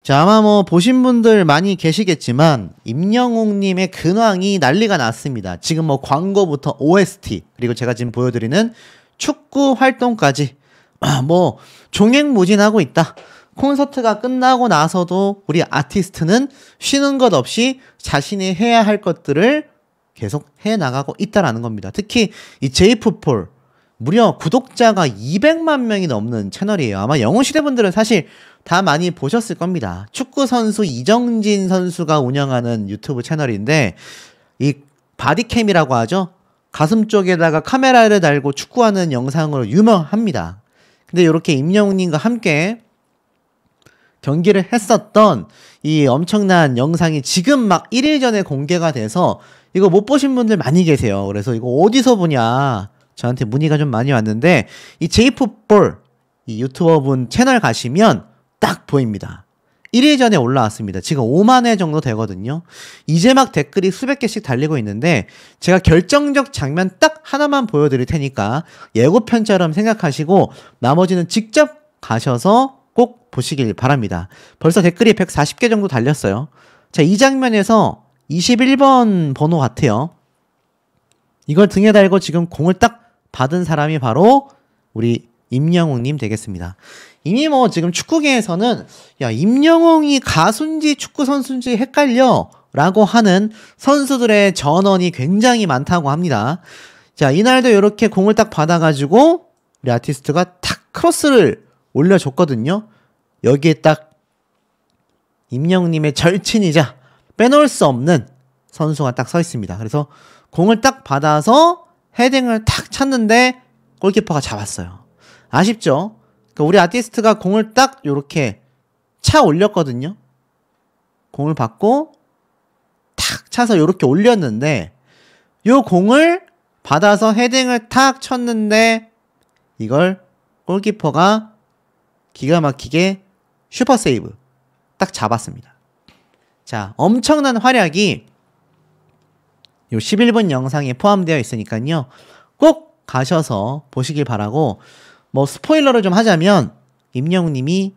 자, 아마 뭐 보신 분들 많이 계시겠지만 임영웅님의 근황이 난리가 났습니다. 지금 뭐 광고부터 OST 그리고 제가 지금 보여드리는 축구 활동까지 뭐 종횡무진하고 있다. 콘서트가 끝나고 나서도 우리 아티스트는 쉬는 것 없이 자신이 해야 할 것들을 계속 해나가고 있다라는 겁니다. 특히 이 제이프폴 무려 구독자가 200만 명이 넘는 채널이에요. 아마 영웅시대 분들은 사실 다 많이 보셨을 겁니다. 축구선수 이정진 선수가 운영하는 유튜브 채널인데 이 바디캠이라고 하죠. 가슴 쪽에다가 카메라를 달고 축구하는 영상으로 유명합니다. 근데 이렇게 임영웅님과 함께 경기를 했었던 이 엄청난 영상이 지금 막 1일 전에 공개가 돼서 이거 못 보신 분들 많이 계세요. 그래서 이거 어디서 보냐 저한테 문의가 좀 많이 왔는데 이 제이프볼 이 유튜버분 채널 가시면 딱 보입니다. 1일 전에 올라왔습니다. 지금 5만 회 정도 되거든요. 이제 막 댓글이 수백 개씩 달리고 있는데 제가 결정적 장면 딱 하나만 보여드릴 테니까 예고편처럼 생각하시고 나머지는 직접 가셔서 꼭 보시길 바랍니다. 벌써 댓글이 140개 정도 달렸어요. 자, 이 장면에서 21번 번호 같아요. 이걸 등에 달고 지금 공을 딱 받은 사람이 바로 우리 임영웅님 되겠습니다. 이미 뭐 지금 축구계에서는 야 임영웅이 가수인지 축구선수인지 헷갈려 라고 하는 선수들의 전언이 굉장히 많다고 합니다. 자, 이날도 이렇게 공을 딱 받아가지고 우리 아티스트가 탁 크로스를 올려줬거든요. 여기에 딱 임영웅님의 절친이자 빼놓을 수 없는 선수가 딱 서 있습니다. 그래서 공을 딱 받아서 헤딩을 탁 찼는데 골키퍼가 잡았어요. 아쉽죠? 그러니까 우리 아티스트가 공을 딱 요렇게 차 올렸거든요. 공을 받고 탁 차서 요렇게 올렸는데 요 공을 받아서 헤딩을 탁 쳤는데 이걸 골키퍼가 기가 막히게 슈퍼 세이브 딱 잡았습니다. 자, 엄청난 활약이 요 11분 영상에 포함되어 있으니까요. 꼭 가셔서 보시길 바라고 뭐 스포일러를 좀 하자면 임영웅님이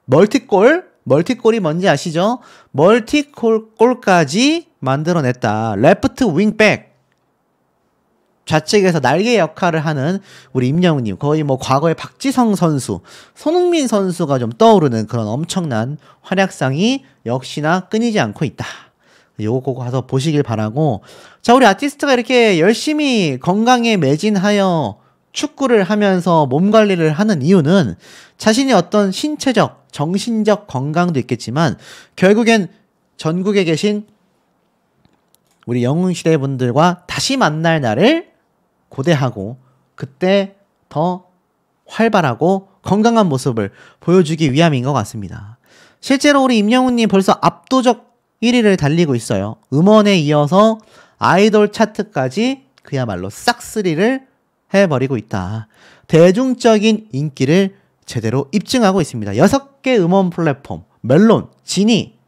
멀티골이 뭔지 아시죠? 멀티골까지 만들어냈다. 레프트 윙백 좌측에서 날개 역할을 하는 우리 임영웅님 거의 뭐 과거의 박지성 선수, 손흥민 선수가 좀 떠오르는 그런 엄청난 활약상이 역시나 끊이지 않고 있다. 요거 꼭 가서 보시길 바라고 자 우리 아티스트가 이렇게 열심히 건강에 매진하여 축구를 하면서 몸 관리를 하는 이유는 자신이 어떤 신체적, 정신적 건강도 있겠지만 결국엔 전국에 계신 우리 영웅시대 분들과 다시 만날 날을 고대하고 그때 더 활발하고 건강한 모습을 보여주기 위함인 것 같습니다. 실제로 우리 임영웅님 벌써 압도적 1위를 달리고 있어요. 음원에 이어서 아이돌 차트까지 그야말로 싹쓸이를 해버리고 있다. 대중적인 인기를 제대로 입증하고 있습니다. 6개 음원 플랫폼 멜론, 지니,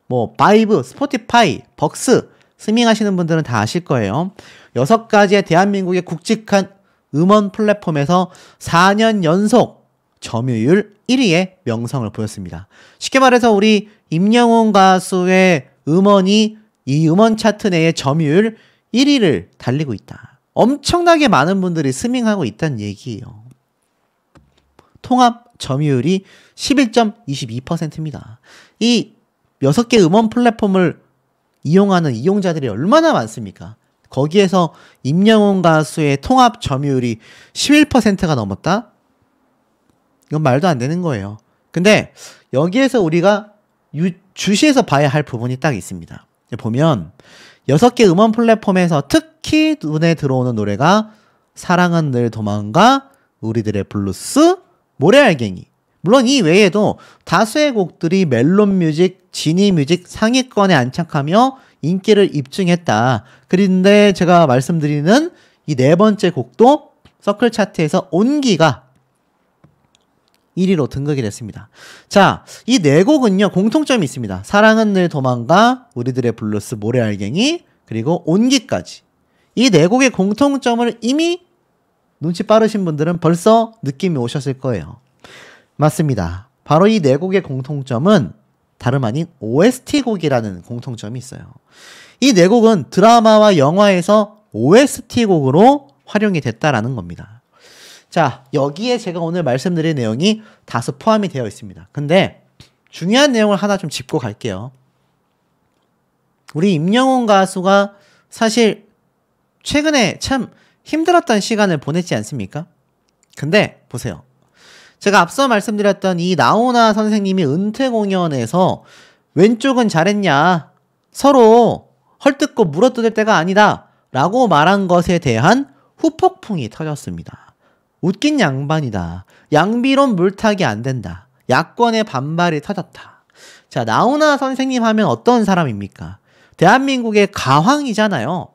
뭐 바이브, 스포티파이, 벅스 스밍하시는 분들은 다 아실 거예요. 6가지의 대한민국의 굵직한 음원 플랫폼에서 4년 연속 점유율 1위의 명성을 보였습니다. 쉽게 말해서 우리 임영웅 가수의 음원이 이 음원 차트 내의 점유율 1위를 달리고 있다. 엄청나게 많은 분들이 스밍하고 있다는 얘기예요. 통합 점유율이 11.22%입니다. 이 6개 음원 플랫폼을 이용하는 이용자들이 얼마나 많습니까? 거기에서 임영웅 가수의 통합 점유율이 11%가 넘었다? 이건 말도 안 되는 거예요. 근데 여기에서 우리가 주시해서 봐야 할 부분이 딱 있습니다. 보면 6개 음원 플랫폼에서 특히 눈에 들어오는 노래가 사랑은 늘 도망가, 우리들의 블루스, 모래알갱이. 물론 이 외에도 다수의 곡들이 멜론뮤직, 지니뮤직 상위권에 안착하며 인기를 입증했다. 그런데 제가 말씀드리는 이 네 번째 곡도 서클 차트에서 온기가 1위로 등극이 됐습니다. 자, 이 네 곡은요 공통점이 있습니다. 사랑은 늘 도망가, 우리들의 블루스, 모래알갱이, 그리고 온기까지. 이 네 곡의 공통점을 이미 눈치 빠르신 분들은 벌써 느낌이 오셨을 거예요. 맞습니다. 바로 이 네 곡의 공통점은 다름 아닌 OST 곡이라는 공통점이 있어요. 이 네 곡은 드라마와 영화에서 OST 곡으로 활용이 됐다라는 겁니다. 자, 여기에 제가 오늘 말씀드릴 내용이 다수 포함이 되어 있습니다. 근데 중요한 내용을 하나 좀 짚고 갈게요. 우리 임영웅 가수가 사실 최근에 참 힘들었던 시간을 보냈지 않습니까? 근데 보세요. 제가 앞서 말씀드렸던 이 나훈아 선생님이 은퇴 공연에서 왼쪽은 잘했냐, 서로 헐뜯고 물어뜯을 때가 아니다 라고 말한 것에 대한 후폭풍이 터졌습니다. 웃긴 양반이다. 양비론 물타기 안 된다. 야권의 반발이 터졌다. 자, 나훈아 선생님 하면 어떤 사람입니까? 대한민국의 가황이잖아요.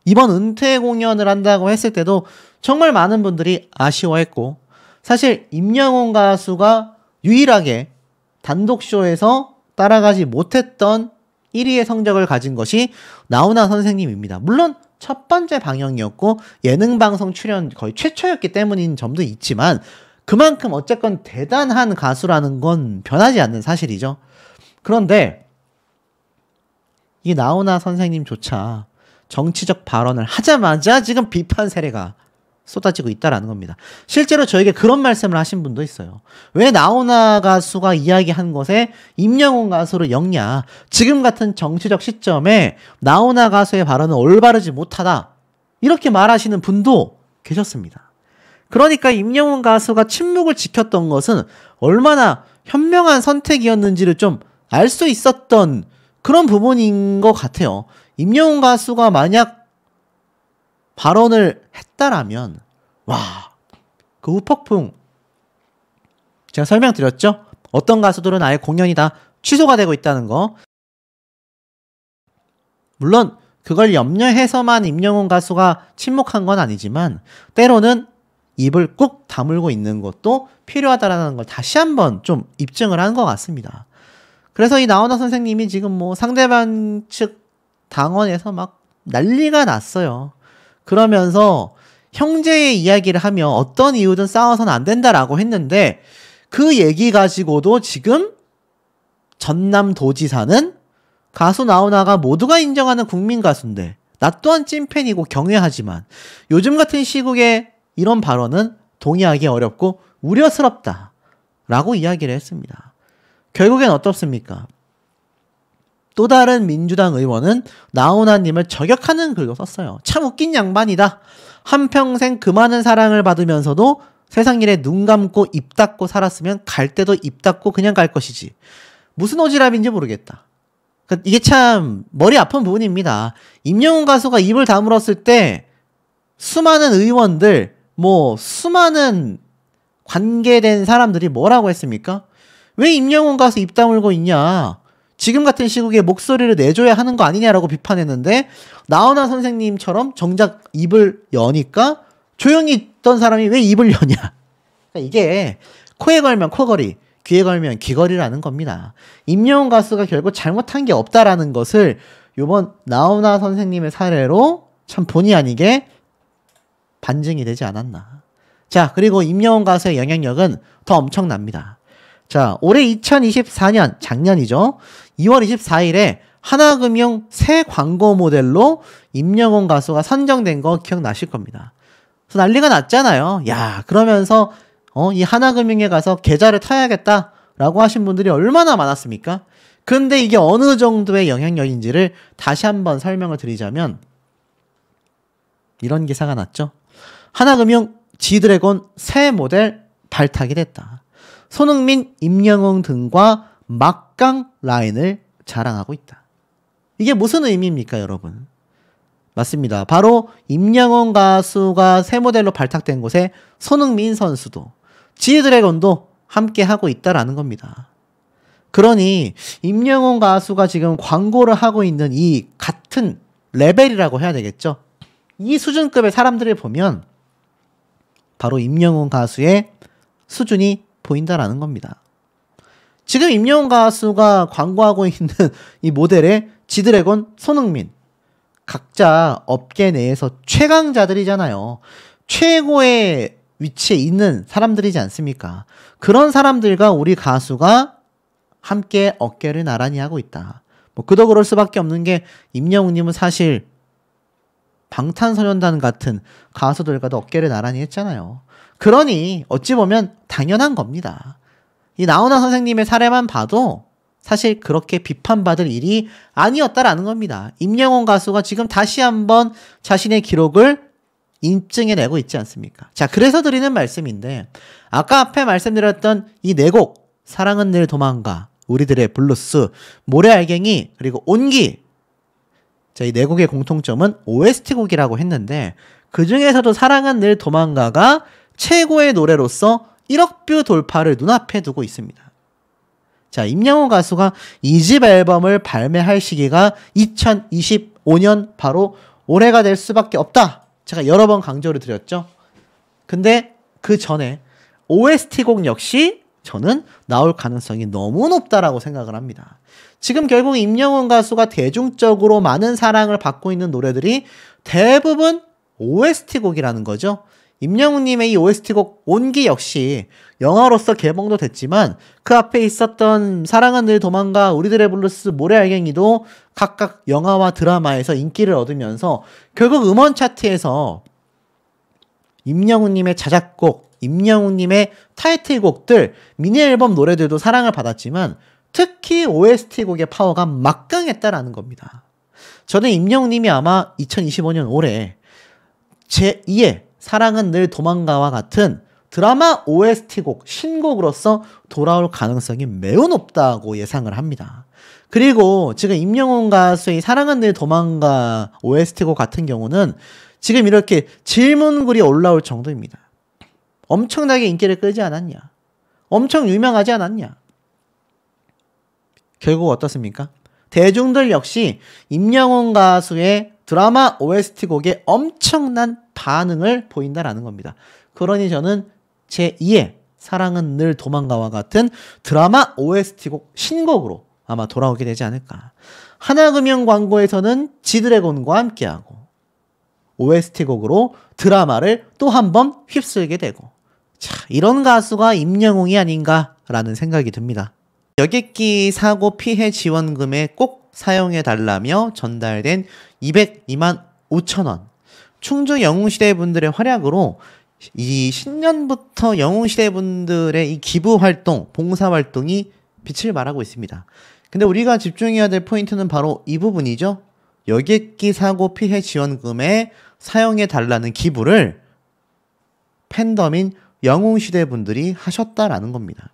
이번 은퇴 공연을 한다고 했을 때도 정말 많은 분들이 아쉬워했고, 사실 임영웅 가수가 유일하게 단독쇼에서 따라가지 못했던 1위의 성적을 가진 것이 나훈아 선생님입니다. 물론 첫 번째 방영이었고 예능방송 출연 거의 최초였기 때문인 점도 있지만 그만큼 어쨌건 대단한 가수라는 건 변하지 않는 사실이죠. 그런데 이 나훈아 선생님조차 정치적 발언을 하자마자 지금 비판 세례가 쏟아지고 있다라는 겁니다. 실제로 저에게 그런 말씀을 하신 분도 있어요. 왜 나훈아 가수가 이야기한 것에 임영웅 가수를 엮냐. 지금 같은 정치적 시점에 나훈아 가수의 발언은 올바르지 못하다. 이렇게 말하시는 분도 계셨습니다. 그러니까 임영웅 가수가 침묵을 지켰던 것은 얼마나 현명한 선택이었는지를 좀 알 수 있었던 그런 부분인 것 같아요. 임영웅 가수가 만약 발언을 했다라면 와, 그 후폭풍 제가 설명드렸죠? 어떤 가수들은 아예 공연이 다 취소가 되고 있다는 거. 물론 그걸 염려해서만 임영웅 가수가 침묵한 건 아니지만 때로는 입을 꾹 다물고 있는 것도 필요하다라는 걸 다시 한번 좀 입증을 한 것 같습니다. 그래서 이 나훈아 선생님이 지금 뭐 상대방 측 당원에서 막 난리가 났어요. 그러면서 형제의 이야기를 하며 어떤 이유든 싸워서는 안 된다라고 했는데 그 얘기 가지고도 지금 전남도지사는 가수 나훈아가 모두가 인정하는 국민 가수인데 나 또한 찐팬이고 경외하지만 요즘 같은 시국에 이런 발언은 동의하기 어렵고 우려스럽다 라고 이야기를 했습니다. 결국엔 어떻습니까? 또 다른 민주당 의원은 나훈아님을 저격하는 글도 썼어요. 참 웃긴 양반이다. 한평생 그 많은 사랑을 받으면서도 세상 일에 눈 감고 입 닫고 살았으면 갈 때도 입 닫고 그냥 갈 것이지. 무슨 오지랖인지 모르겠다. 이게 참 머리 아픈 부분입니다. 임영웅 가수가 입을 다물었을 때 수많은 의원들, 수많은 관계된 사람들이 뭐라고 했습니까? 왜 임영웅 가수 입 다물고 있냐? 지금 같은 시국에 목소리를 내줘야 하는 거 아니냐라고 비판했는데 나훈아 선생님처럼 정작 입을 여니까 조용히 있던 사람이 왜 입을 여냐. 그러니까 이게 코에 걸면 코걸이, 귀에 걸면 귀걸이라는 겁니다. 임영웅 가수가 결국 잘못한 게 없다라는 것을 이번 나훈아 선생님의 사례로 참 본의 아니게 반증이 되지 않았나. 자, 그리고 임영웅 가수의 영향력은 더 엄청납니다. 자, 올해 2024년 작년이죠. 2월 24일에 하나금융 새 광고 모델로 임영웅 가수가 선정된 거 기억나실 겁니다. 그래서 난리가 났잖아요. 야, 그러면서 이 하나금융에 가서 계좌를 타야겠다라고 하신 분들이 얼마나 많았습니까? 근데 이게 어느 정도의 영향력인지를 다시 한번 설명을 드리자면 이런 기사가 났죠. 하나금융 G드래곤 새 모델 발탁이 됐다. 손흥민, 임영웅 등과 막강 라인을 자랑하고 있다. 이게 무슨 의미입니까, 여러분? 맞습니다. 바로 임영웅 가수가 새 모델로 발탁된 곳에 손흥민 선수도 G드래곤도 함께 하고 있다라는 겁니다. 그러니 임영웅 가수가 지금 광고를 하고 있는 이 같은 레벨이라고 해야 되겠죠. 이 수준급의 사람들을 보면 바로 임영웅 가수의 수준이 보인다라는 겁니다. 지금 임영웅 가수가 광고하고 있는 이 모델의 G드래곤, 손흥민 각자 업계 내에서 최강자들이잖아요. 최고의 위치에 있는 사람들이지 않습니까? 그런 사람들과 우리 가수가 함께 어깨를 나란히 하고 있다. 뭐 그도 그럴 수밖에 없는 게 임영웅님은 사실 방탄소년단 같은 가수들과도 어깨를 나란히 했잖아요. 그러니 어찌 보면 당연한 겁니다. 이 나훈아 선생님의 사례만 봐도 사실 그렇게 비판받을 일이 아니었다라는 겁니다. 임영웅 가수가 지금 다시 한번 자신의 기록을 인증해내고 있지 않습니까? 자, 그래서 드리는 말씀인데 아까 앞에 말씀드렸던 이 네 곡 사랑은 늘 도망가, 우리들의 블루스, 모래알갱이, 그리고 온기, 자, 이 네 곡의 공통점은 OST 곡이라고 했는데 그 중에서도 사랑은 늘 도망가가 최고의 노래로서 1억 뷰 돌파를 눈앞에 두고 있습니다. 자, 임영웅 가수가 2집 앨범을 발매할 시기가 2025년 바로 올해가 될 수밖에 없다. 제가 여러 번 강조를 드렸죠. 근데 그 전에 OST 곡 역시 저는 나올 가능성이 너무 높다라고 생각을 합니다. 지금 결국 임영웅 가수가 대중적으로 많은 사랑을 받고 있는 노래들이 대부분 OST 곡이라는 거죠. 임영웅님의 이 OST 곡 온기 역시 영화로서 개봉도 됐지만 그 앞에 있었던 사랑은 늘 도망가, 우리들의 블루스, 모래알갱이도 각각 영화와 드라마에서 인기를 얻으면서 결국 음원 차트에서 임영웅님의 자작곡, 임영웅님의 타이틀곡들, 미니앨범 노래들도 사랑을 받았지만 특히 OST 곡의 파워가 막강했다라는 겁니다. 저는 임영웅님이 아마 2025년 올해 제2의 사랑은 늘 도망가와 같은 드라마 OST 곡, 신곡으로서 돌아올 가능성이 매우 높다고 예상을 합니다. 그리고 지금 임영웅 가수의 사랑은 늘 도망가 OST 곡 같은 경우는 지금 이렇게 질문글이 올라올 정도입니다. 엄청나게 인기를 끌지 않았냐? 엄청 유명하지 않았냐? 결국 어떻습니까? 대중들 역시 임영웅 가수의 드라마 OST 곡에 엄청난 반응을 보인다라는 겁니다. 그러니 저는 제2의 사랑은 늘 도망가와 같은 드라마 OST 곡 신곡으로 아마 돌아오게 되지 않을까. 하나금융 광고에서는 지드래곤과 함께하고 OST 곡으로 드라마를 또 한 번 휩쓸게 되고, 자, 이런 가수가 임영웅이 아닌가라는 생각이 듭니다. 여객기 사고 피해 지원금에 꼭 사용해달라며 전달된 202만 5천 원. 충주 영웅시대 분들의 활약으로 이 신년부터 영웅시대 분들의 이 기부 활동, 봉사 활동이 빛을 발하고 있습니다. 근데 우리가 집중해야 될 포인트는 바로 이 부분이죠. 여객기 사고 피해 지원금에 사용해달라는 기부를 팬덤인 영웅시대 분들이 하셨다라는 겁니다.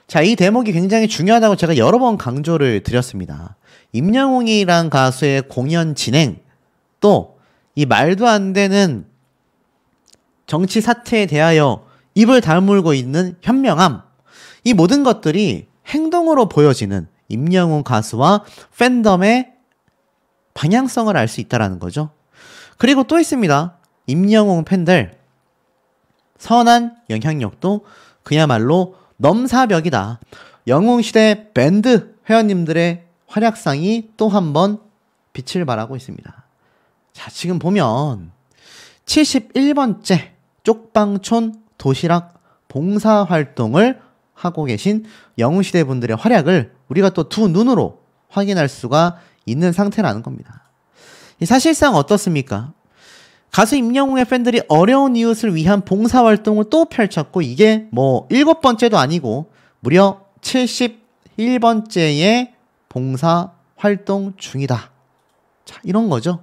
자, 이 대목이 굉장히 중요하다고 제가 여러 번 강조를 드렸습니다. 임영웅이란 가수의 공연 진행, 또 이 말도 안 되는 정치 사태에 대하여 입을 다물고 있는 현명함, 이 모든 것들이 행동으로 보여지는 임영웅 가수와 팬덤의 방향성을 알 수 있다는 거죠. 그리고 또 있습니다. 임영웅 팬들 선한 영향력도 그야말로 넘사벽이다. 영웅시대 밴드 회원님들의 활약상이 또 한 번 빛을 발하고 있습니다. 자, 지금 보면 71번째 쪽방촌 도시락 봉사활동을 하고 계신 영웅시대 분들의 활약을 우리가 또 두 눈으로 확인할 수가 있는 상태라는 겁니다. 사실상 어떻습니까? 가수 임영웅의 팬들이 어려운 이웃을 위한 봉사활동을 또 펼쳤고, 이게 뭐 7번째도 아니고 무려 71번째의 봉사활동 중이다. 자, 이런 거죠.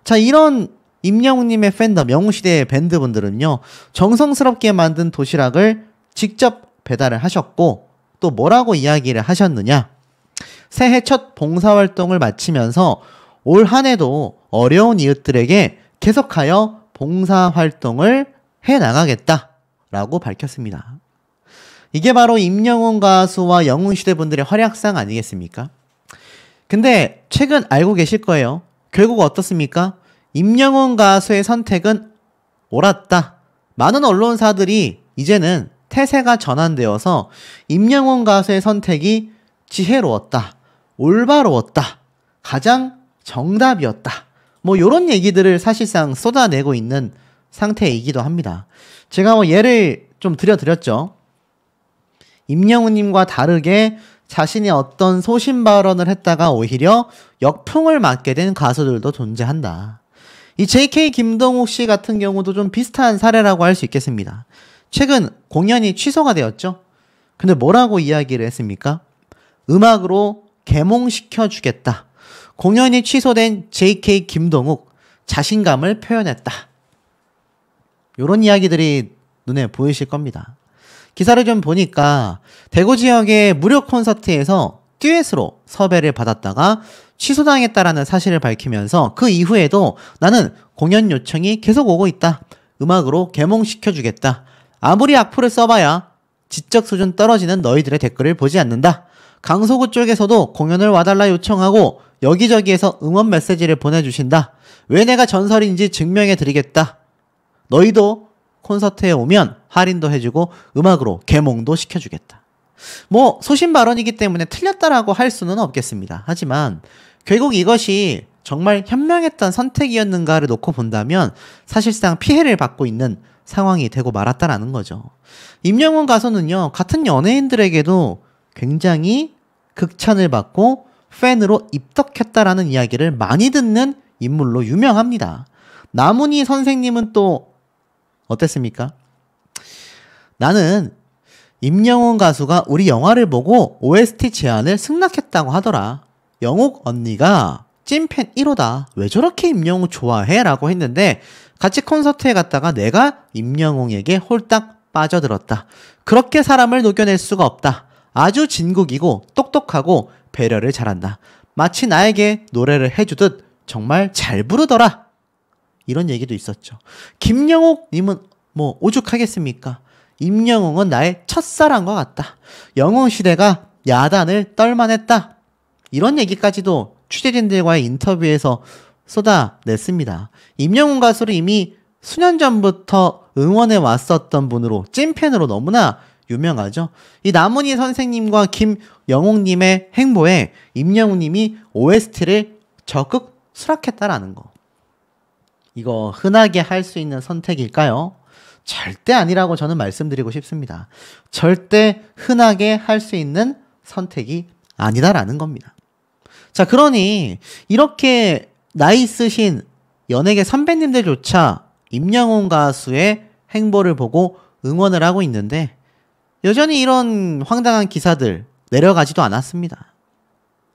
자, 이런 임영웅님의 팬덤, 영웅시대의 밴드분들은요, 정성스럽게 만든 도시락을 직접 배달을 하셨고, 또 뭐라고 이야기를 하셨느냐? 새해 첫 봉사활동을 마치면서 올 한 해도 어려운 이웃들에게 계속하여 봉사활동을 해나가겠다라고 밝혔습니다. 이게 바로 임영웅 가수와 영웅시대 분들의 활약상 아니겠습니까? 근데 최근 알고 계실 거예요. 결국 어떻습니까? 임영웅 가수의 선택은 옳았다. 많은 언론사들이 이제는 태세가 전환되어서 임영웅 가수의 선택이 지혜로웠다, 올바로웠다, 가장 정답이었다, 뭐 이런 얘기들을 사실상 쏟아내고 있는 상태이기도 합니다. 제가 뭐 예를 좀 들려드렸죠. 임영웅님과 다르게 자신이 어떤 소신 발언을 했다가 오히려 역풍을 맞게 된 가수들도 존재한다. 이 JK 김동욱 씨 같은 경우도 좀 비슷한 사례라고 할 수 있겠습니다. 최근 공연이 취소가 되었죠. 근데 뭐라고 이야기를 했습니까? 음악으로 계몽시켜주겠다. 공연이 취소된 JK 김동욱 자신감을 표현했다. 이런 이야기들이 눈에 보이실 겁니다. 기사를 좀 보니까 대구 지역의 무료 콘서트에서 듀엣으로 섭외를 받았다가 취소당했다라는 사실을 밝히면서 그 이후에도 나는 공연 요청이 계속 오고 있다. 음악으로 계몽시켜주겠다. 아무리 악플을 써봐야 지적 수준 떨어지는 너희들의 댓글을 보지 않는다. 강서구 쪽에서도 공연을 와달라 요청하고 여기저기에서 응원 메시지를 보내주신다. 왜 내가 전설인지 증명해드리겠다. 너희도 콘서트에 오면 할인도 해주고 음악으로 계몽도 시켜주겠다. 뭐 소신 발언이기 때문에 틀렸다라고 할 수는 없겠습니다. 하지만 결국 이것이 정말 현명했던 선택이었는가를 놓고 본다면 사실상 피해를 받고 있는 상황이 되고 말았다라는 거죠. 임영웅 가수는요, 같은 연예인들에게도 굉장히 극찬을 받고 팬으로 입덕했다라는 이야기를 많이 듣는 인물로 유명합니다. 나문희 선생님은 또 어땠습니까? 나는 임영웅 가수가 우리 영화를 보고 OST 제안을 승낙했다고 하더라. 영옥 언니가 찐팬 1호다. 왜 저렇게 임영웅 좋아해? 라고 했는데 같이 콘서트에 갔다가 내가 임영웅에게 홀딱 빠져들었다. 그렇게 사람을 녹여낼 수가 없다. 아주 진국이고 똑똑하고 배려를 잘한다. 마치 나에게 노래를 해주듯 정말 잘 부르더라. 이런 얘기도 있었죠. 김영옥 님은 뭐 오죽하겠습니까? 임영웅은 나의 첫사랑과 같다. 영웅 시대가 야단을 떨만했다. 이런 얘기까지도 취재진들과의 인터뷰에서 쏟아냈습니다. 임영웅 가수를 이미 수년 전부터 응원해 왔었던 분으로 찐팬으로 너무나 유명하죠. 이 나문희 선생님과 김영웅님의 행보에 임영웅님이 OST를 적극 수락했다라는 거. 이거 흔하게 할 수 있는 선택일까요? 절대 아니라고 저는 말씀드리고 싶습니다. 절대 흔하게 할 수 있는 선택이 아니다라는 겁니다. 자, 그러니 이렇게 나이 있으신 연예계 선배님들조차 임영웅 가수의 행보를 보고 응원을 하고 있는데 여전히 이런 황당한 기사들 내려가지도 않았습니다.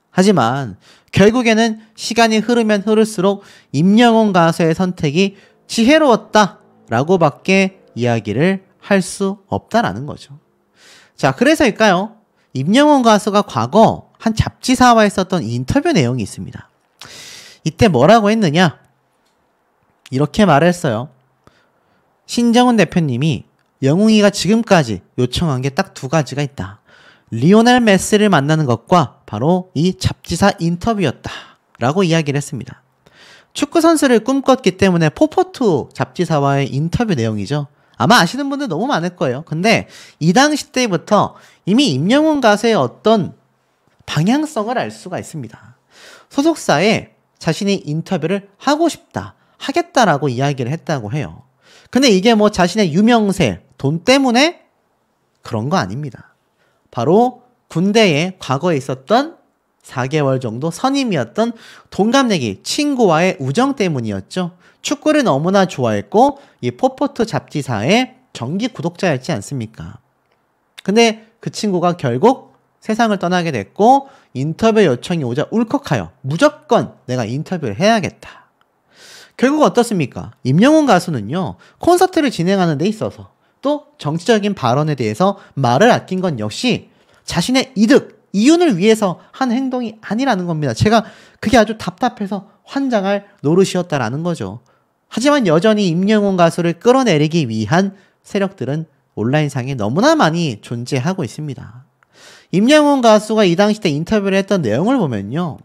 하지만 결국에는 시간이 흐르면 흐를수록 임영웅 가수의 선택이 지혜로웠다라고 밖에 이야기를 할 수 없다라는 거죠. 자, 그래서일까요? 임영웅 가수가 과거 한 잡지사와 했었던 인터뷰 내용이 있습니다. 이때 뭐라고 했느냐? 이렇게 말했어요. 신정훈 대표님이 영웅이가 지금까지 요청한 게 딱 두 가지가 있다. 리오넬 메시를 만나는 것과 바로 이 잡지사 인터뷰였다. 라고 이야기를 했습니다. 축구선수를 꿈꿨기 때문에 포포투 잡지사와의 인터뷰 내용이죠. 아마 아시는 분들 너무 많을 거예요. 근데 이 당시 때부터 이미 임영웅 가수의 어떤 방향성을 알 수가 있습니다. 소속사에 자신이 인터뷰를 하고 싶다, 하겠다라고 이야기를 했다고 해요. 근데 이게 뭐 자신의 유명세, 돈 때문에 그런 거 아닙니다. 바로 군대에 과거에 있었던 4개월 정도 선임이었던 동갑내기 친구와의 우정 때문이었죠. 축구를 너무나 좋아했고 이 포포트 잡지사의 정기 구독자였지 않습니까? 근데 그 친구가 결국 세상을 떠나게 됐고 인터뷰 요청이 오자 울컥하여 무조건 내가 인터뷰를 해야겠다. 결국 어떻습니까? 임영웅 가수는요, 콘서트를 진행하는 데 있어서 또 정치적인 발언에 대해서 말을 아낀 건 역시 자신의 이득, 이윤을 위해서 한 행동이 아니라는 겁니다. 제가 그게 아주 답답해서 환장할 노릇이었다라는 거죠. 하지만 여전히 임영웅 가수를 끌어내리기 위한 세력들은 온라인상에 너무나 많이 존재하고 있습니다. 임영웅 가수가 이 당시 때 인터뷰를 했던 내용을 보면요,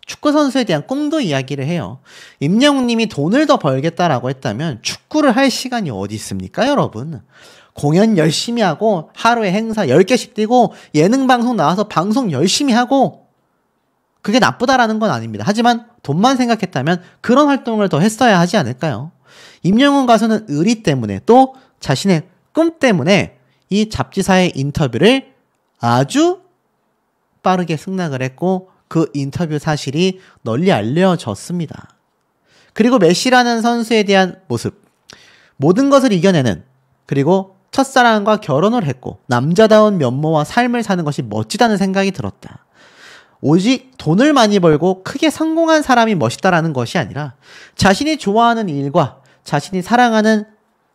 축구선수에 대한 꿈도 이야기를 해요. 임영웅 님이 돈을 더 벌겠다라고 했다면 축구를 할 시간이 어디 있습니까, 여러분? 공연 열심히 하고 하루에 행사 10개씩 뛰고 예능 방송 나와서 방송 열심히 하고 그게 나쁘다라는 건 아닙니다. 하지만 돈만 생각했다면 그런 활동을 더 했어야 하지 않을까요? 임영웅 가수는 의리 때문에 또 자신의 꿈 때문에 이 잡지사의 인터뷰를 아주 빠르게 승낙을 했고 그 인터뷰 사실이 널리 알려졌습니다. 그리고 메시라는 선수에 대한 모습, 모든 것을 이겨내는, 그리고 첫사랑과 결혼을 했고 남자다운 면모와 삶을 사는 것이 멋지다는 생각이 들었다. 오직 돈을 많이 벌고 크게 성공한 사람이 멋있다라는 것이 아니라 자신이 좋아하는 일과 자신이 사랑하는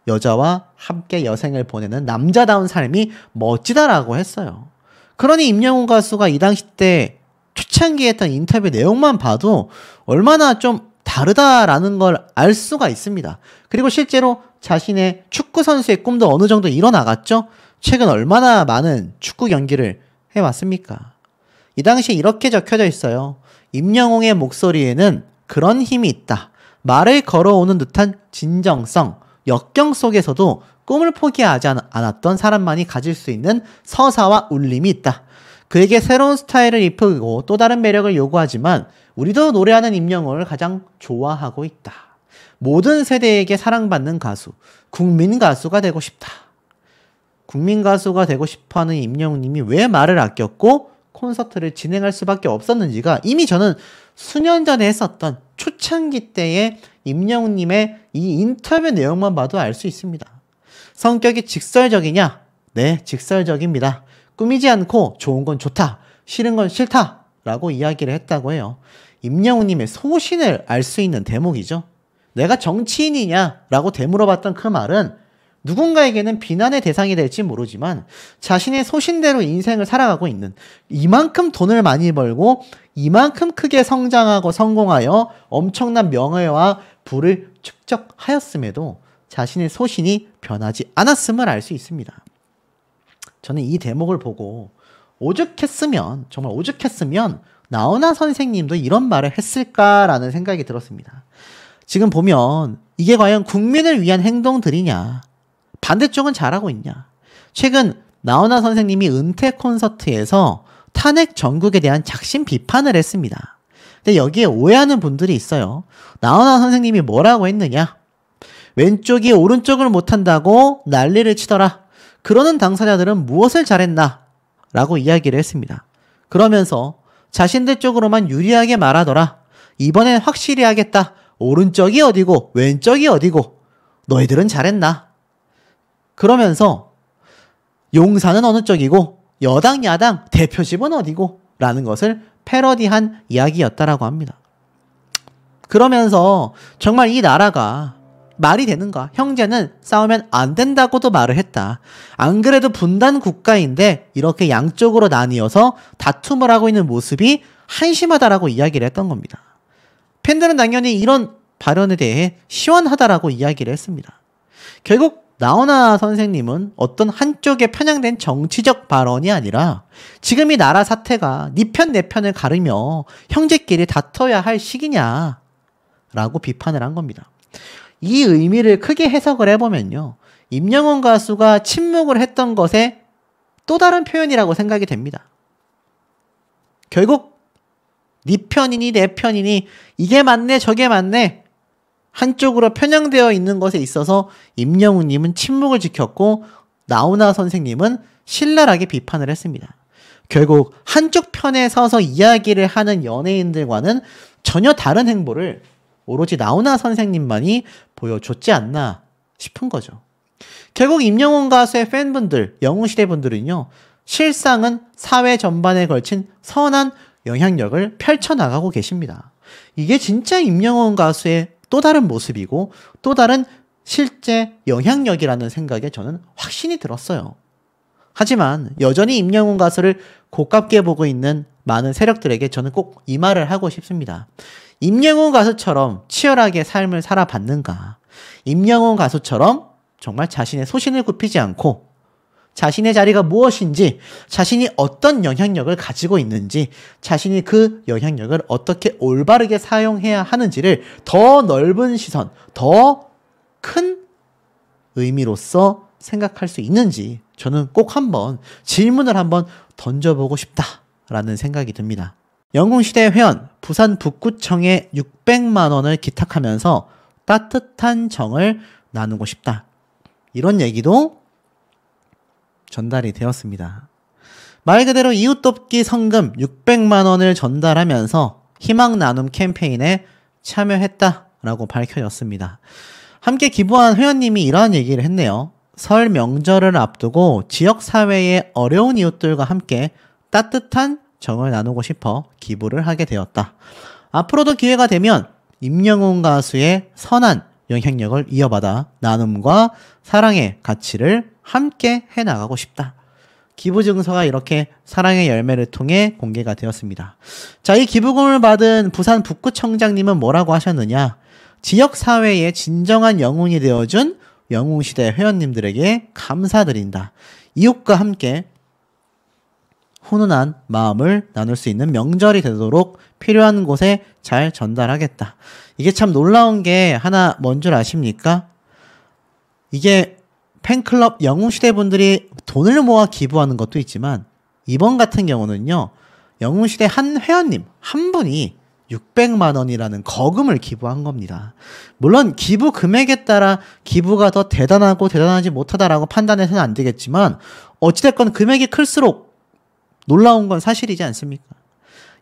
여자와 함께 여생을 보내는 남자다운 삶이 멋지다라고 했어요. 그러니 임영웅 가수가 이 당시 때 초창기에 했던 인터뷰 내용만 봐도 얼마나 좀 다르다라는 걸 알 수가 있습니다. 그리고 실제로 자신의 축구 선수의 꿈도 어느 정도 이뤄나갔죠? 최근 얼마나 많은 축구 경기를 해왔습니까? 이 당시에 이렇게 적혀져 있어요. 임영웅의 목소리에는 그런 힘이 있다. 말을 걸어오는 듯한 진정성, 역경 속에서도 꿈을 포기하지 않았던 사람만이 가질 수 있는 서사와 울림이 있다. 그에게 새로운 스타일을 입히고 또 다른 매력을 요구하지만 우리도 노래하는 임영웅을 가장 좋아하고 있다. 모든 세대에게 사랑받는 가수, 국민 가수가 되고 싶다. 국민 가수가 되고 싶어하는 임영웅님이 왜 말을 아꼈고 콘서트를 진행할 수밖에 없었는지가 이미 저는 수년 전에 했었던 초창기 때의 임영웅님의 이 인터뷰 내용만 봐도 알 수 있습니다. 성격이 직설적이냐? 네, 직설적입니다. 꾸미지 않고 좋은 건 좋다, 싫은 건 싫다 라고 이야기를 했다고 해요. 임영웅님의 소신을 알 수 있는 대목이죠. 내가 정치인이냐? 라고 되물어봤던 그 말은 누군가에게는 비난의 대상이 될지 모르지만 자신의 소신대로 인생을 살아가고 있는, 이만큼 돈을 많이 벌고 이만큼 크게 성장하고 성공하여 엄청난 명예와 부를 축적하였음에도 자신의 소신이 변하지 않았음을 알 수 있습니다. 저는 이 대목을 보고 오죽했으면, 정말 오죽했으면 나훈아 선생님도 이런 말을 했을까라는 생각이 들었습니다. 지금 보면 이게 과연 국민을 위한 행동들이냐, 반대쪽은 잘하고 있냐. 최근 나훈아 선생님이 은퇴 콘서트에서 탄핵 정국에 대한 작심 비판을 했습니다. 근데 여기에 오해하는 분들이 있어요. 나훈아 선생님이 뭐라고 했느냐? 왼쪽이 오른쪽을 못한다고 난리를 치더라. 그러는 당사자들은 무엇을 잘했나? 라고 이야기를 했습니다. 그러면서 자신들 쪽으로만 유리하게 말하더라. 이번엔 확실히 하겠다. 오른쪽이 어디고 왼쪽이 어디고 너희들은 잘했나? 그러면서 용사는 어느 쪽이고 여당 야당 대표집은 어디고 라는 것을 패러디한 이야기였다라고 합니다. 그러면서 정말 이 나라가 말이 되는가? 형제는 싸우면 안 된다고도 말을 했다. 안 그래도 분단 국가인데 이렇게 양쪽으로 나뉘어서 다툼을 하고 있는 모습이 한심하다라고 이야기를 했던 겁니다. 팬들은 당연히 이런 발언에 대해 시원하다라고 이야기를 했습니다. 결국 나훈아 선생님은 어떤 한쪽에 편향된 정치적 발언이 아니라 지금 이 나라 사태가 네 편 내 편을 가르며 형제끼리 다퉈야 할 시기냐 라고 비판을 한 겁니다. 이 의미를 크게 해석을 해보면요, 임영웅 가수가 침묵을 했던 것의 또 다른 표현이라고 생각이 됩니다. 결국 네 편이니 내 편이니 이게 맞네 저게 맞네 한쪽으로 편향되어 있는 것에 있어서 임영웅님은 침묵을 지켰고 나훈아 선생님은 신랄하게 비판을 했습니다. 결국 한쪽 편에 서서 이야기를 하는 연예인들과는 전혀 다른 행보를 오로지 나훈아 선생님만이 보여줬지 않나 싶은 거죠. 결국 임영웅 가수의 팬분들, 영웅시대 분들은요, 실상은 사회 전반에 걸친 선한 영향력을 펼쳐나가고 계십니다. 이게 진짜 임영웅 가수의 또 다른 모습이고 또 다른 실제 영향력이라는 생각에 저는 확신이 들었어요. 하지만 여전히 임영웅 가수를 고깝게 보고 있는 많은 세력들에게 저는 꼭 이 말을 하고 싶습니다. 임영웅 가수처럼 치열하게 삶을 살아봤는가? 임영웅 가수처럼 정말 자신의 소신을 굽히지 않고 자신의 자리가 무엇인지, 자신이 어떤 영향력을 가지고 있는지, 자신이 그 영향력을 어떻게 올바르게 사용해야 하는지를 더 넓은 시선, 더 큰 의미로서 생각할 수 있는지 저는 꼭 한번 질문을 한번 던져보고 싶다라는 생각이 듭니다. 영웅시대 회원 부산 북구청에 600만 원을 기탁하면서 따뜻한 정을 나누고 싶다. 이런 얘기도 전달이 되었습니다. 말 그대로 이웃돕기 성금 600만 원을 전달하면서 희망 나눔 캠페인에 참여했다라고 밝혀졌습니다. 함께 기부한 회원님이 이러한 얘기를 했네요. 설 명절을 앞두고 지역사회의 어려운 이웃들과 함께 따뜻한 정을 나누고 싶어 기부를 하게 되었다. 앞으로도 기회가 되면 임영웅 가수의 선한 영향력을 이어받아 나눔과 사랑의 가치를 함께 해나가고 싶다. 기부 증서가 이렇게 사랑의 열매를 통해 공개가 되었습니다. 자, 이 기부금을 받은 부산 북구청장님은 뭐라고 하셨느냐? 지역사회의 진정한 영웅이 되어준 영웅시대 회원님들에게 감사드린다. 이웃과 함께 훈훈한 마음을 나눌 수 있는 명절이 되도록 필요한 곳에 잘 전달하겠다. 이게 참 놀라운 게 하나 뭔 줄 아십니까? 이게 팬클럽 영웅시대 분들이 돈을 모아 기부하는 것도 있지만 이번 같은 경우는요. 영웅시대 한 회원님 한 분이 600만 원이라는 거금을 기부한 겁니다. 물론 기부 금액에 따라 기부가 더 대단하고 대단하지 못하다라고 판단해서는 안 되겠지만 어찌됐건 금액이 클수록 놀라운 건 사실이지 않습니까?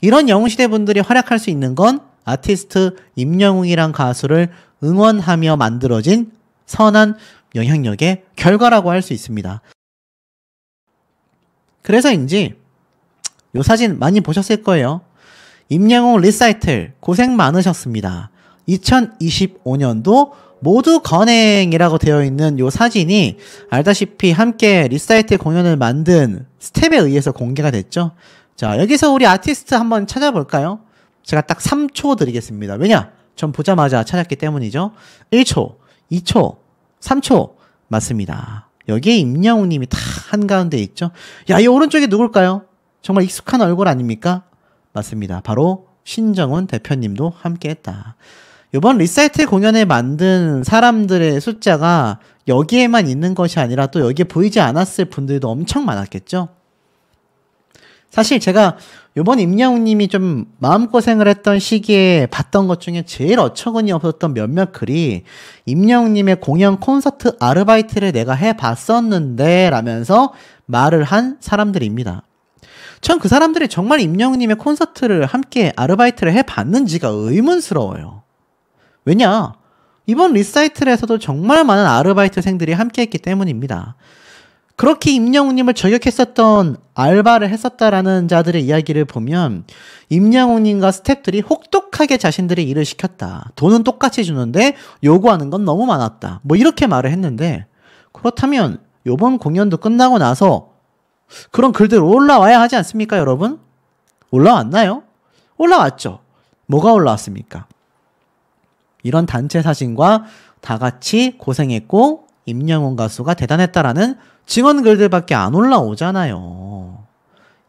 이런 영웅시대 분들이 활약할 수 있는 건 아티스트 임영웅이란 가수를 응원하며 만들어진 선한 영향력의 결과라고 할 수 있습니다. 그래서인지 요 사진 많이 보셨을 거예요. 임영웅 리사이틀 고생 많으셨습니다. 2025년도 모두 건행이라고 되어 있는 요 사진이 알다시피 함께 리사이틀 공연을 만든 스텝에 의해서 공개가 됐죠. 자, 여기서 우리 아티스트 한번 찾아볼까요? 제가 딱 3초 드리겠습니다. 왜냐? 전 보자마자 찾았기 때문이죠. 1초, 2초, 3초 맞습니다. 여기에 임영웅 님이 다 한가운데 있죠. 야, 이 오른쪽에 누굴까요? 정말 익숙한 얼굴 아닙니까? 맞습니다. 바로 신정훈 대표님도 함께했다. 이번 리사이틀 공연을 만든 사람들의 숫자가 여기에만 있는 것이 아니라 또 여기에 보이지 않았을 분들도 엄청 많았겠죠. 사실 제가 이번 임영웅 님이 좀 마음고생을 했던 시기에 봤던 것 중에 제일 어처구니 없었던 몇몇 글이 임영웅 님의 공연 콘서트 아르바이트를 내가 해봤었는데 라면서 말을 한 사람들입니다. 전 그 사람들이 정말 임영웅 님의 콘서트를 함께 아르바이트를 해봤는지가 의문스러워요. 왜냐? 이번 리사이틀에서도 정말 많은 아르바이트생들이 함께했기 때문입니다. 그렇게 임영웅 님을 저격했었던 알바를 했었다라는 자들의 이야기를 보면 임영웅 님과 스태프들이 혹독하게 자신들의 일을 시켰다. 돈은 똑같이 주는데 요구하는 건 너무 많았다. 뭐 이렇게 말을 했는데 그렇다면 요번 공연도 끝나고 나서 그런 글들 올라와야 하지 않습니까, 여러분? 올라왔나요? 올라왔죠. 뭐가 올라왔습니까? 이런 단체 사진과 다 같이 고생했고 임영웅 가수가 대단했다라는 증언 글들밖에 안 올라오잖아요.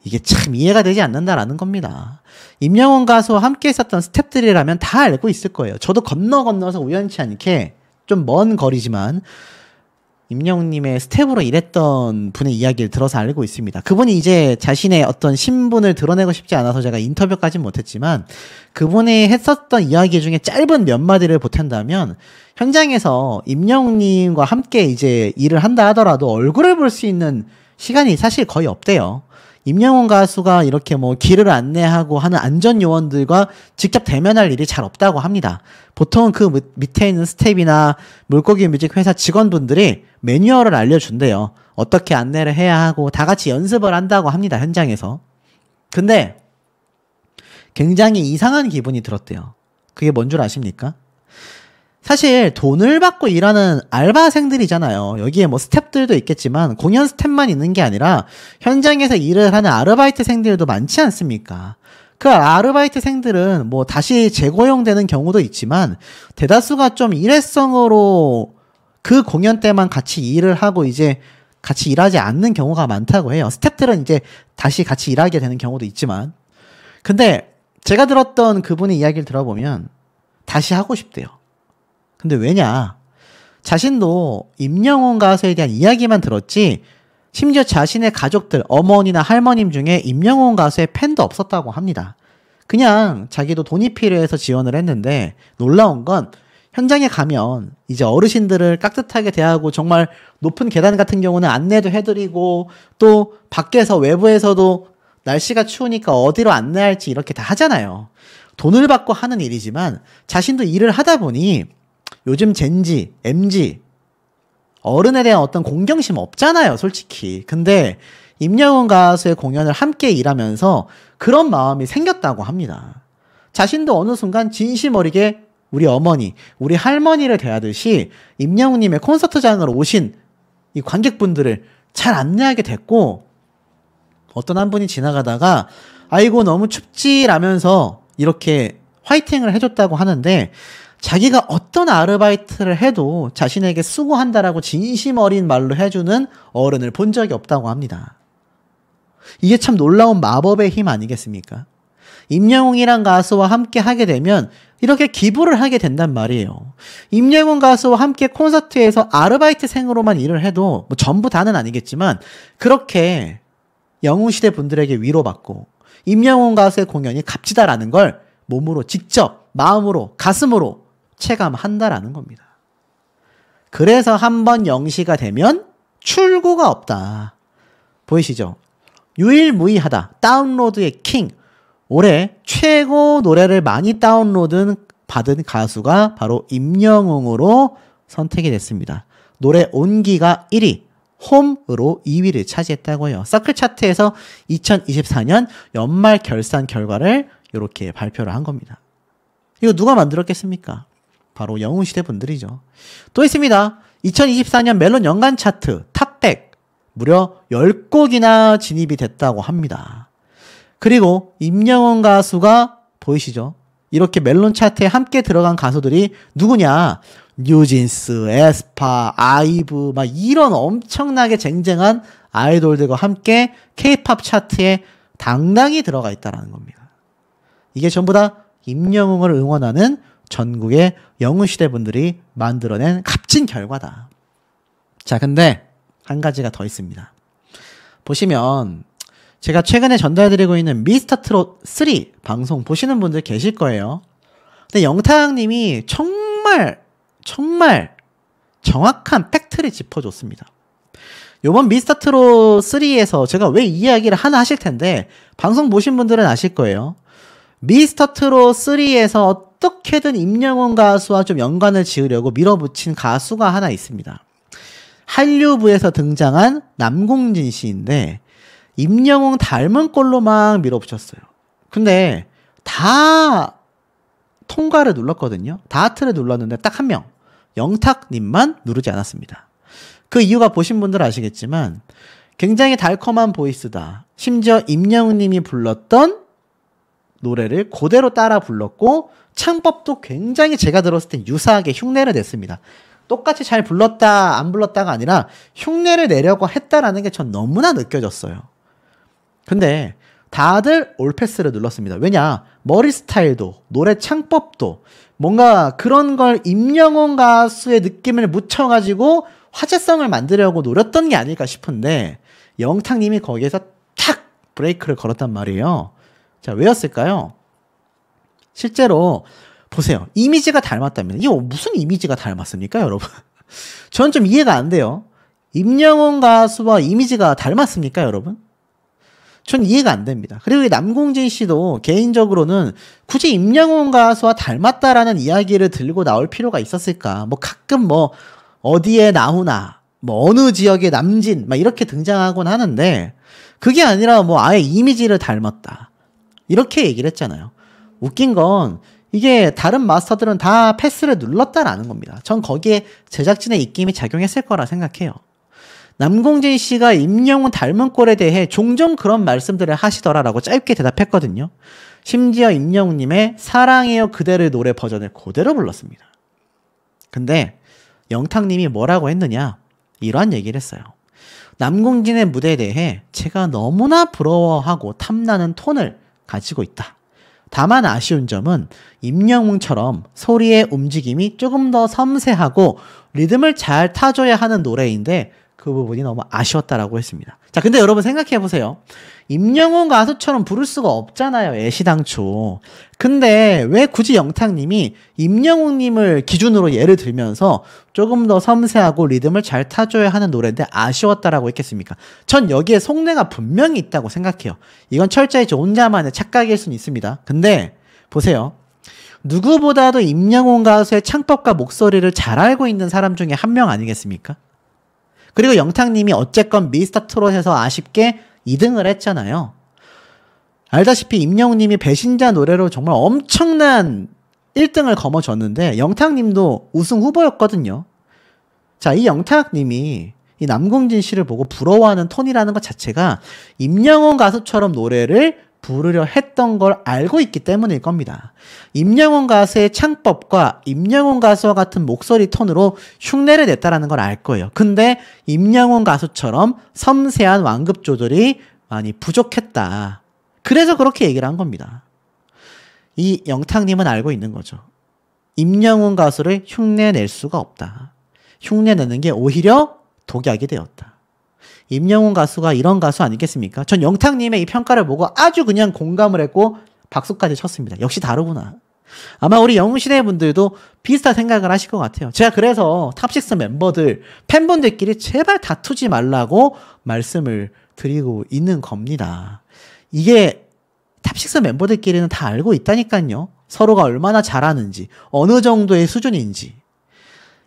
이게 참 이해가 되지 않는다라는 겁니다. 임영웅 가수와 함께 있었던 스태프들이라면 다 알고 있을 거예요. 저도 건너서 우연치 않게 좀 먼 거리지만 임영웅님의 스텝으로 일했던 분의 이야기를 들어서 알고 있습니다. 그분이 이제 자신의 어떤 신분을 드러내고 싶지 않아서 제가 인터뷰까지는 못했지만 그분이 했었던 이야기 중에 짧은 몇 마디를 보탠다면 현장에서 임영웅님과 함께 이제 일을 한다 하더라도 얼굴을 볼 수 있는 시간이 사실 거의 없대요. 임영웅 가수가 이렇게 뭐 길을 안내하고 하는 안전요원들과 직접 대면할 일이 잘 없다고 합니다. 보통은 그 밑에 있는 스텝이나 물고기 뮤직 회사 직원분들이 매뉴얼을 알려준대요. 어떻게 안내를 해야 하고 다 같이 연습을 한다고 합니다. 현장에서. 근데 굉장히 이상한 기분이 들었대요. 그게 뭔 줄 아십니까? 사실 돈을 받고 일하는 알바생들이잖아요. 여기에 뭐 스태프들도 있겠지만 공연 스태프만 있는 게 아니라 현장에서 일을 하는 아르바이트생들도 많지 않습니까? 그 아르바이트생들은 뭐 다시 재고용되는 경우도 있지만 대다수가 좀 일회성으로 그 공연 때만 같이 일을 하고 이제 같이 일하지 않는 경우가 많다고 해요. 스태프들은 이제 다시 같이 일하게 되는 경우도 있지만 근데 제가 들었던 그분의 이야기를 들어보면 다시 하고 싶대요. 근데 왜냐? 자신도 임영웅 가수에 대한 이야기만 들었지 심지어 자신의 가족들, 어머니나 할머님 중에 임영웅 가수의 팬도 없었다고 합니다. 그냥 자기도 돈이 필요해서 지원을 했는데 놀라운 건 현장에 가면 이제 어르신들을 깍듯하게 대하고 정말 높은 계단 같은 경우는 안내도 해드리고 또 밖에서 외부에서도 날씨가 추우니까 어디로 안내할지 이렇게 다 하잖아요. 돈을 받고 하는 일이지만 자신도 일을 하다 보니 요즘 젠지, MG 어른에 대한 어떤 공경심 없잖아요, 솔직히. 근데 임영웅 가수의 공연을 함께 일하면서 그런 마음이 생겼다고 합니다. 자신도 어느 순간 진심 어리게 우리 어머니, 우리 할머니를 대하듯이 임영웅님의 콘서트장을 오신 이 관객분들을 잘 안내하게 됐고, 어떤 한 분이 지나가다가 아이고 너무 춥지라면서 이렇게 화이팅을 해줬다고 하는데, 자기가 어떤 아르바이트를 해도 자신에게 수고한다라고 진심 어린 말로 해주는 어른을 본 적이 없다고 합니다. 이게 참 놀라운 마법의 힘 아니겠습니까? 임영웅이란 가수와 함께 하게 되면 이렇게 기부를 하게 된단 말이에요. 임영웅 가수와 함께 콘서트에서 아르바이트생으로만 일을 해도 뭐 전부 다는 아니겠지만 그렇게 영웅시대 분들에게 위로받고 임영웅 가수의 공연이 값지다라는 걸 몸으로 직접 마음으로 가슴으로 체감한다라는 겁니다. 그래서 한번 영시가 되면 출구가 없다. 보이시죠? 유일무이하다. 다운로드의 킹. 올해 최고 노래를 많이 다운로드 받은 가수가 바로 임영웅으로 선택이 됐습니다. 노래 온기가 1위, 홈으로 2위를 차지했다고 해요. 서클 차트에서 2024년 연말 결산 결과를 이렇게 발표를 한 겁니다. 이거 누가 만들었겠습니까? 바로 영웅시대 분들이죠. 또 있습니다. 2024년 멜론 연간 차트 탑100 무려 10곡이나 진입이 됐다고 합니다. 그리고 임영웅 가수가 보이시죠? 이렇게 멜론 차트에 함께 들어간 가수들이 누구냐? 뉴진스, 에스파, 아이브 막 이런 엄청나게 쟁쟁한 아이돌들과 함께 K-팝 차트에 당당히 들어가 있다는 겁니다. 이게 전부 다 임영웅을 응원하는 전국의 영웅시대 분들이 만들어낸 값진 결과다. 자, 근데 한 가지가 더 있습니다. 보시면 제가 최근에 전달해드리고 있는 미스터트롯 3 방송 보시는 분들 계실 거예요. 근데 영탁님이 정말 정확한 팩트를 짚어줬습니다. 요번 미스터트롯 3에서 제가 왜 이 이야기를 하나 하실 텐데 방송 보신 분들은 아실 거예요. 미스터트롯 3에서 어떻게든 임영웅 가수와 좀 연관을 지으려고 밀어붙인 가수가 하나 있습니다. 한류부에서 등장한 남궁진 씨인데 임영웅 닮은 꼴로 막 밀어붙였어요. 근데 다 통과를 눌렀거든요. 다 하트를 눌렀는데 딱 한 명, 영탁님만 누르지 않았습니다. 그 이유가 보신 분들 아시겠지만 굉장히 달콤한 보이스다. 심지어 임영웅님이 불렀던 노래를 그대로 따라 불렀고 창법도 굉장히 제가 들었을 때 유사하게 흉내를 냈습니다. 똑같이 잘 불렀다 안 불렀다가 아니라 흉내를 내려고 했다라는 게 전 너무나 느껴졌어요. 근데 다들 올패스를 눌렀습니다. 왜냐? 머리 스타일도 노래 창법도 뭔가 그런 걸 임영웅 가수의 느낌을 묻혀가지고 화제성을 만들려고 노렸던 게 아닐까 싶은데 영탁님이 거기에서 탁 브레이크를 걸었단 말이에요. 자, 왜였을까요? 실제로 보세요. 이미지가 닮았답니다. 이게 무슨 이미지가 닮았습니까, 여러분? 저는 좀 이해가 안 돼요. 임영웅 가수와 이미지가 닮았습니까, 여러분? 전 이해가 안 됩니다. 그리고 남궁진 씨도 개인적으로는 굳이 임영웅 가수와 닮았다라는 이야기를 들고 나올 필요가 있었을까? 뭐 가끔 뭐 어디에 나오나, 뭐 어느 지역의 남진, 막 이렇게 등장하곤 하는데 그게 아니라 뭐 아예 이미지를 닮았다. 이렇게 얘기를 했잖아요. 웃긴 건 이게 다른 마스터들은 다 패스를 눌렀다라는 겁니다. 전 거기에 제작진의 입김이 작용했을 거라 생각해요. 남궁진 씨가 임영웅 닮은 꼴에 대해 종종 그런 말씀들을 하시더라라고 짧게 대답했거든요. 심지어 임영웅님의 사랑해요 그대를 노래 버전을 그대로 불렀습니다. 근데 영탁님이 뭐라고 했느냐? 이러한 얘기를 했어요. 남궁진의 무대에 대해 제가 너무나 부러워하고 탐나는 톤을 가지고 있다. 다만 아쉬운 점은 임영웅처럼 소리의 움직임이 조금 더 섬세하고 리듬을 잘 타줘야 하는 노래인데 그 부분이 너무 아쉬웠다라고 했습니다. 자, 근데 여러분 생각해보세요. 임영웅 가수처럼 부를 수가 없잖아요, 애시당초. 근데 왜 굳이 영탁님이 임영웅님을 기준으로 예를 들면서 조금 더 섬세하고 리듬을 잘 타줘야 하는 노래인데 아쉬웠다라고 했겠습니까? 전 여기에 속내가 분명히 있다고 생각해요. 이건 철저히 저 혼자만의 착각일 수는 있습니다. 근데 보세요. 누구보다도 임영웅 가수의 창법과 목소리를 잘 알고 있는 사람 중에 한 명 아니겠습니까? 그리고 영탁님이 어쨌건 미스터 트롯에서 아쉽게 2등을 했잖아요. 알다시피 임영웅님이 배신자 노래로 정말 엄청난 1등을 거머쥐었는데 영탁님도 우승 후보였거든요. 자, 이 영탁님이 이 남궁진 씨를 보고 부러워하는 톤이라는 것 자체가 임영웅 가수처럼 노래를 부르려 했던 걸 알고 있기 때문일 겁니다. 임영웅 가수의 창법과 임영웅 가수와 같은 목소리 톤으로 흉내를 냈다라는 걸 알 거예요. 근데 임영웅 가수처럼 섬세한 완급 조절이 많이 부족했다. 그래서 그렇게 얘기를 한 겁니다. 이 영탁님은 알고 있는 거죠. 임영웅 가수를 흉내낼 수가 없다. 흉내내는 게 오히려 독약이 되었다. 임영웅 가수가 이런 가수 아니겠습니까? 전 영탁님의 이 평가를 보고 아주 그냥 공감을 했고 박수까지 쳤습니다. 역시 다르구나. 아마 우리 영웅시대 분들도 비슷한 생각을 하실 것 같아요. 제가 그래서 탑식스 멤버들, 팬분들끼리 제발 다투지 말라고 말씀을 드리고 있는 겁니다. 이게 탑식스 멤버들끼리는 다 알고 있다니까요. 서로가 얼마나 잘하는지, 어느 정도의 수준인지.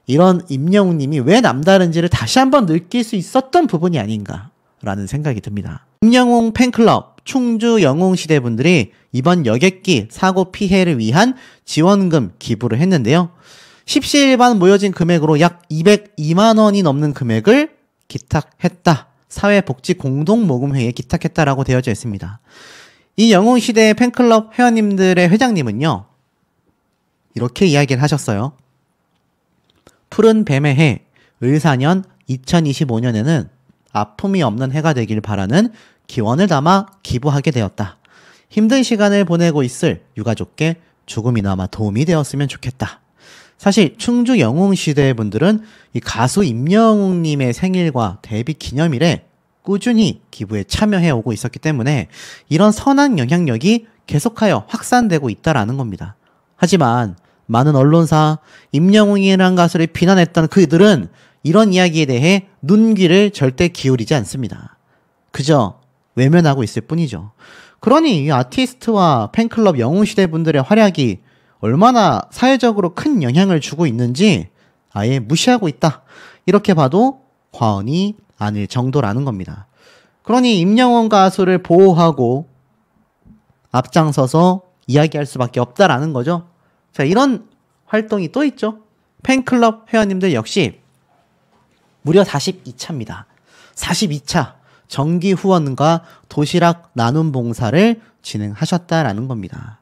이런 임영웅님이 왜 남다른지를 다시 한번 느낄 수 있었던 부분이 아닌가라는 생각이 듭니다. 임영웅 팬클럽 충주 영웅시대 분들이 이번 여객기 사고 피해를 위한 지원금 기부를 했는데요. 십시일반 모여진 금액으로 약 202만 원이 넘는 금액을 기탁했다. 사회복지공동모금회에 기탁했다라고 되어져 있습니다. 이 영웅시대 팬클럽 회원님들의 회장님은요, 이렇게 이야기를 하셨어요. 푸른 뱀의 해, 을사년 2025년에는 아픔이 없는 해가 되길 바라는 기원을 담아 기부하게 되었다. 힘든 시간을 보내고 있을 유가족께 조금이나마 도움이 되었으면 좋겠다. 사실 충주 영웅시대 분들은 이 가수 임영웅님의 생일과 데뷔 기념일에 꾸준히 기부에 참여해 오고 있었기 때문에 이런 선한 영향력이 계속하여 확산되고 있다라는 겁니다. 하지만 많은 언론사, 임영웅이라는 가수를 비난했던 그들은 이런 이야기에 대해 눈귀를 절대 기울이지 않습니다. 그저 외면하고 있을 뿐이죠. 그러니 이 아티스트와 팬클럽 영웅시대 분들의 활약이 얼마나 사회적으로 큰 영향을 주고 있는지 아예 무시하고 있다. 이렇게 봐도 과언이 아닐 정도라는 겁니다. 그러니 임영웅 가수를 보호하고 앞장서서 이야기할 수밖에 없다라는 거죠. 자, 이런 활동이 또 있죠. 팬클럽 회원님들 역시 무려 42차입니다. 42차 정기 후원과 도시락 나눔 봉사를 진행하셨다라는 겁니다.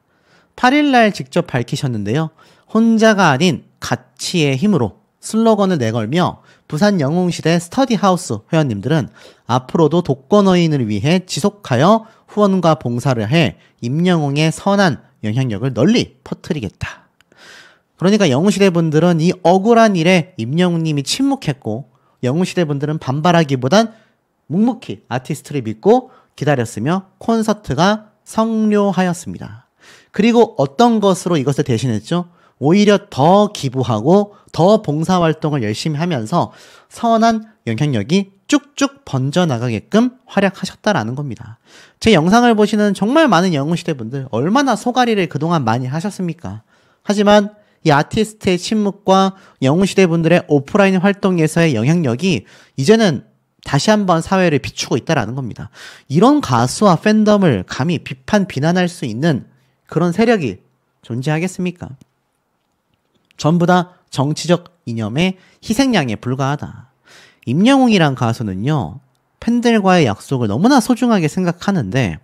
8일날 직접 밝히셨는데요. 혼자가 아닌 가치의 힘으로 슬로건을 내걸며 부산 영웅시대 스터디하우스 회원님들은 앞으로도 독거노인을 위해 지속하여 후원과 봉사를 해 임영웅의 선한 영향력을 널리 퍼뜨리겠다. 그러니까 영웅시대 분들은 이 억울한 일에 임영웅님이 침묵했고 영웅시대 분들은 반발하기보단 묵묵히 아티스트를 믿고 기다렸으며 콘서트가 성료하였습니다. 그리고 어떤 것으로 이것을 대신했죠? 오히려 더 기부하고 더 봉사활동을 열심히 하면서 선한 영향력이 쭉쭉 번져나가게끔 활약하셨다라는 겁니다. 제 영상을 보시는 정말 많은 영웅시대 분들 얼마나 소가리를 그동안 많이 하셨습니까? 하지만 이 아티스트의 침묵과 영웅시대 분들의 오프라인 활동에서의 영향력이 이제는 다시 한번 사회를 비추고 있다는 겁니다. 이런 가수와 팬덤을 감히 비난할 수 있는 그런 세력이 존재하겠습니까? 전부 다 정치적 이념의 희생양에 불과하다. 임영웅이란 가수는요, 팬들과의 약속을 너무나 소중하게 생각하는데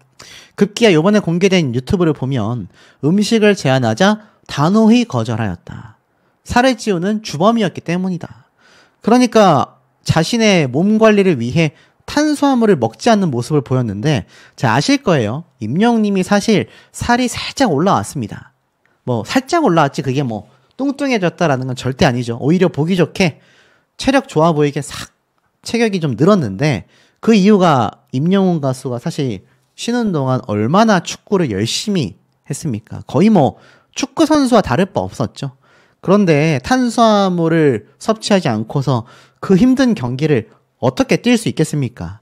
급기야 이번에 공개된 유튜브를 보면 음식을 제안하자 단호히 거절하였다. 살을 찌우는 주범이었기 때문이다. 그러니까 자신의 몸 관리를 위해 탄수화물을 먹지 않는 모습을 보였는데 자, 아실 거예요. 임영웅님이 사실 살이 살짝 올라왔습니다. 뭐 살짝 올라왔지 그게 뭐 뚱뚱해졌다라는 건 절대 아니죠. 오히려 보기 좋게 체력 좋아 보이게 싹 체격이 좀 늘었는데 그 이유가 임영웅 가수가 사실 쉬는 동안 얼마나 축구를 열심히 했습니까? 거의 뭐 축구 선수와 다를 바 없었죠. 그런데 탄수화물을 섭취하지 않고서 그 힘든 경기를 어떻게 뛸 수 있겠습니까?